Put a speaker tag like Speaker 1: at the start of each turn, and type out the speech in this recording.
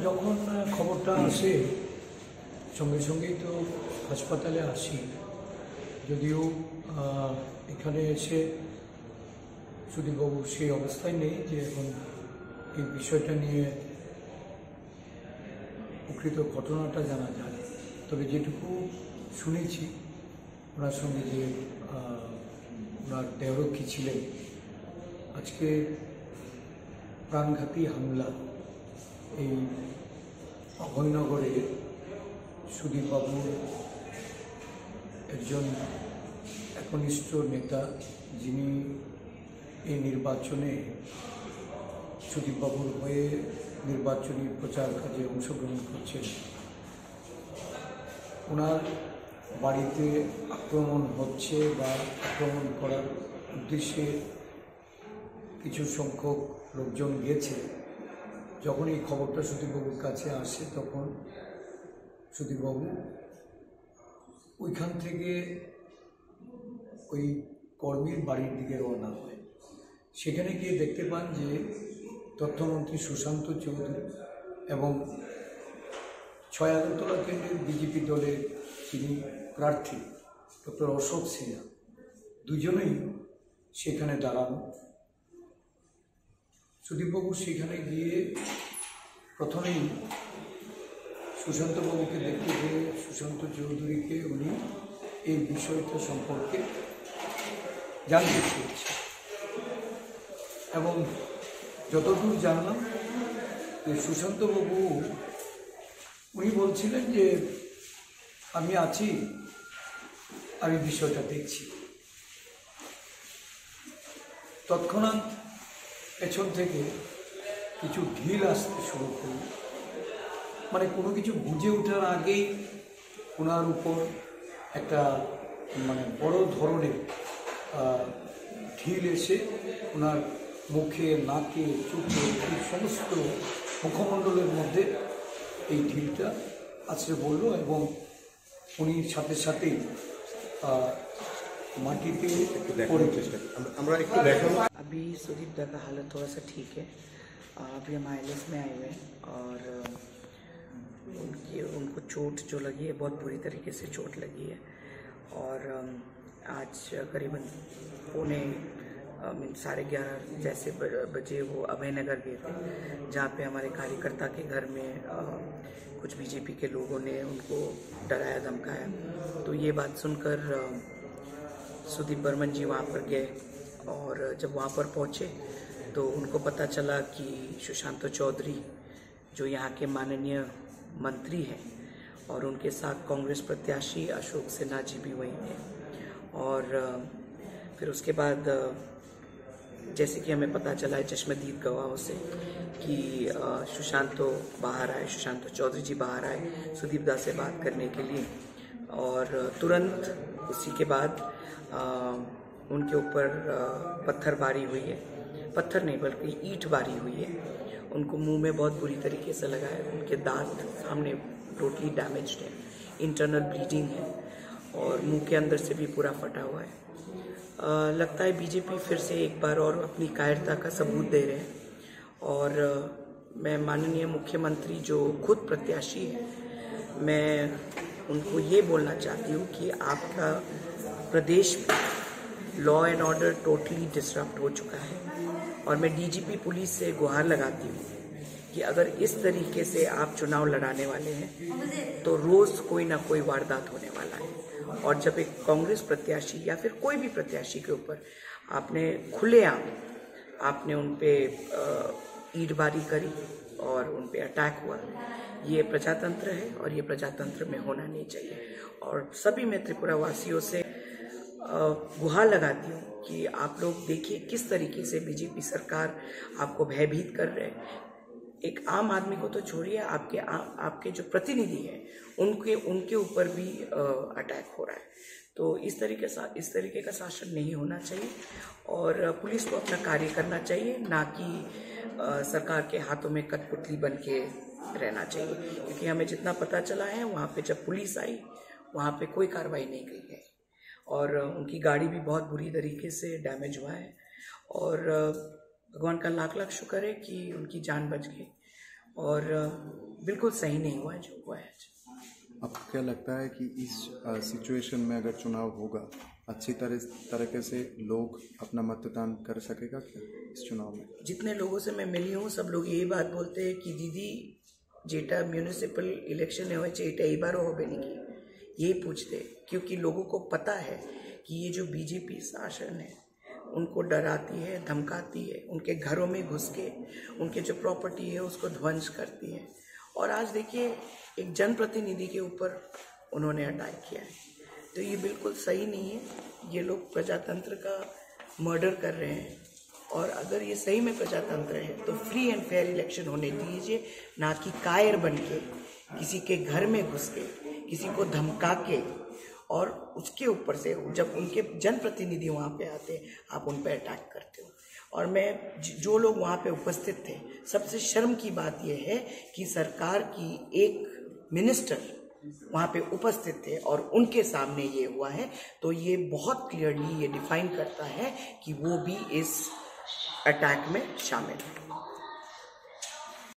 Speaker 1: যখন খবরটা আসে সঙ্গে সঙ্গেই তো হাসপাতালে আসি। যদিও এখানে এসে সুদীপবাবু সেই অবস্থায় নেই যে এখন এই বিষয়টা নিয়ে প্রকৃত ঘটনাটা জানা যায়। তবে যেটুকু শুনেছি ওনার সঙ্গে যে ওনার দেহরক্ষী ছিলেন, আজকে প্রাণঘাতী হামলা এই অভয়নগরে সুদীপবাবুর একজন একনিষ্ঠ নেতা, যিনি এই নির্বাচনে সুদীপবাবুর হয়ে নির্বাচনী প্রচার কাজে অংশগ্রহণ করছেন, ওনার বাড়িতে আক্রমণ হচ্ছে বা আক্রমণ করার উদ্দেশ্যে কিছু সংখ্যক লোকজন গেছে। যখন এই খবরটা সুদীপবাবুর কাছে আসে তখন সুদীপবাবু ওইখান থেকে ওই কর্মীর বাড়ির দিকে রওনা হয়। সেখানে গিয়ে দেখতে পান যে তথ্যমন্ত্রী সুশান্ত চৌধুরী এবং ৬ আগরতলা কেন্দ্রের বিজেপি দলের যিনি প্রার্থী ডক্টর অশোক সিনহা, দুজনেই সেখানে দাঁড়ানো। সুদীপবাবু সেখানে গিয়ে প্রথমেই সুশান্তবাবুকে দেখতে পেয়ে সুশান্ত চৌধুরীকে উনি এই বিষয়টা সম্পর্কে জানতে চেয়েছে এবং যতদূর জানলাম যে সুশান্তবাবু উনি বলছিলেন যে আমি আছি, আমি বিষয়টা দেখছি। তৎক্ষণাৎ পেছন থেকে কিছু ঢিল আসতে শুরু করল, মানে কোনো কিছু বুঝে ওঠার আগেই ওনার উপর একটা বড় ধরনের ঢিল এসে ওনার মুখে, নাকে, চোখে, এই সমস্ত মুখমণ্ডলের মধ্যে এই ঢিলটা আছড়ে পড়ল এবং উনি সাথে সাথেই माटी
Speaker 2: আমরা একটু দেখো।
Speaker 3: अभी सुदीप दा का हालत थोड़ा सा ठीक है। अभी हम ILS में आए हुए हैं और उनको चोट जो लगी है बहुत बुरी तरीके से चोट लगी है। और आज करीबन 11:30 जैसे बजे वो अभयनगर गए थे, जहाँ पे हमारे कार्यकर्ता के घर में कुछ बीजेपी के लोगों ने उनको डराया धमकाया। तो ये बात सुनकर सुदीप बर्मन जी वहाँ पर गए और जब वहाँ पर पहुँचे तो उनको पता चला कि सुशांत चौधरी जो यहाँ के माननीय मंत्री हैं और उनके साथ कांग्रेस प्रत्याशी अशोक सिन्हा जी भी वहीं हैं। और फिर उसके बाद जैसे कि हमें पता चला है चश्मदीद गवाहों से कि सुशांत बाहर आए, सुशांत चौधरी जी बाहर आए सुदीप दा से बात करने के लिए। और तुरंत उसी के बाद उनके ऊपर पत्थरबारी हुई है, पत्थर नहीं बल्कि ईंट बारी हुई है। उनको मुंह में बहुत बुरी तरीके से लगा है, उनके दांत सामने टोटली डैमेज्ड है, इंटरनल ब्लीडिंग है और मुंह के अंदर से भी पूरा फटा हुआ है। लगता है बीजेपी फिर से एक बार और अपनी कायरता का सबूत दे रहे हैं। और मैं माननीय मुख्यमंत्री जो खुद प्रत्याशी है, मैं उनको ये बोलना चाहती हूँ कि आपका प्रदेश में law and order totally disrupt हो चुका है। और मैं DGP पुलिस से गुहार लगाती हूँ कि अगर इस तरीके से आप चुनाव लड़ाने वाले हैं तो रोज़ कोई ना कोई वारदात होने वाला है। और जब एक कांग्रेस प्रत्याशी या फिर कोई भी प्रत्याशी के ऊपर आपने खुलेआम आपने उन पे ईंटबारी करी और उन पे अटैक हुआ, ये प्रजातंत्र है और ये प्रजातंत्र में होना नहीं चाहिए। और सभी मैं त्रिपुरा वासियों से गुहार लगाती हूँ कि आप लोग देखिए किस तरीके से बीजेपी सरकार आपको भयभीत कर रहे हैं। एक आम आदमी को तो छोड़िए, आपके जो प्रतिनिधि हैं उनके ऊपर भी अटैक हो रहा है। तो इस तरीके का शासन नहीं होना चाहिए और पुलिस को अपना कार्य करना चाहिए, ना कि सरकार के हाथों में कठपुतली बन के रहना चाहिए। क्योंकि हमें जितना पता चला है वहाँ पे जब पुलिस आई वहाँ पे कोई कार्रवाई नहीं की है और उनकी गाड़ी भी बहुत बुरी तरीके से डैमेज हुआ है। और भगवान का लाख लाख शुक्र है कि उनकी जान बच गई। और बिल्कुल सही नहीं हुआ जो हुआ है।
Speaker 4: आपको क्या लगता है कि इस सिचुएशन में अगर चुनाव होगा अच्छी तरीके से लोग अपना मतदान कर सकेगा क्या इस चुनाव में?
Speaker 3: जितने लोगों से मैं मिली हूँ सब लोग यही बात बोलते हैं कि दीदी जेटा म्यूनिसिपल इलेक्शन हो एटा बार हो नहीं, यही पूछते, क्योंकि लोगों को पता है कि ये जो बीजेपी शासन है उनको डराती है, धमकाती है, उनके घरों में घुस के उनके जो प्रॉपर्टी है उसको ध्वंस करती है। और आज देखिए एक जनप्रतिनिधि के ऊपर उन्होंने अटैक किया है, तो ये बिल्कुल सही नहीं है। ये लोग प्रजातंत्र का मर्डर कर रहे हैं, और अगर ये सही में प्रजातंत्र है तो फ्री एंड फेयर इलेक्शन होने दीजिए, ना कि कायर बन के किसी के घर में घुस के किसी को धमका के, और उसके ऊपर से जब उनके जनप्रतिनिधि वहाँ पे आते हैं आप उन पे अटैक करते हो। और मैं जो लोग वहाँ पे उपस्थित थे, सबसे शर्म की बात यह है कि सरकार की एक मिनिस्टर वहाँ पे उपस्थित थे और उनके सामने ये हुआ है, तो ये बहुत क्लियरली ये डिफाइन करता है कि वो भी इस अटैक में शामिल है।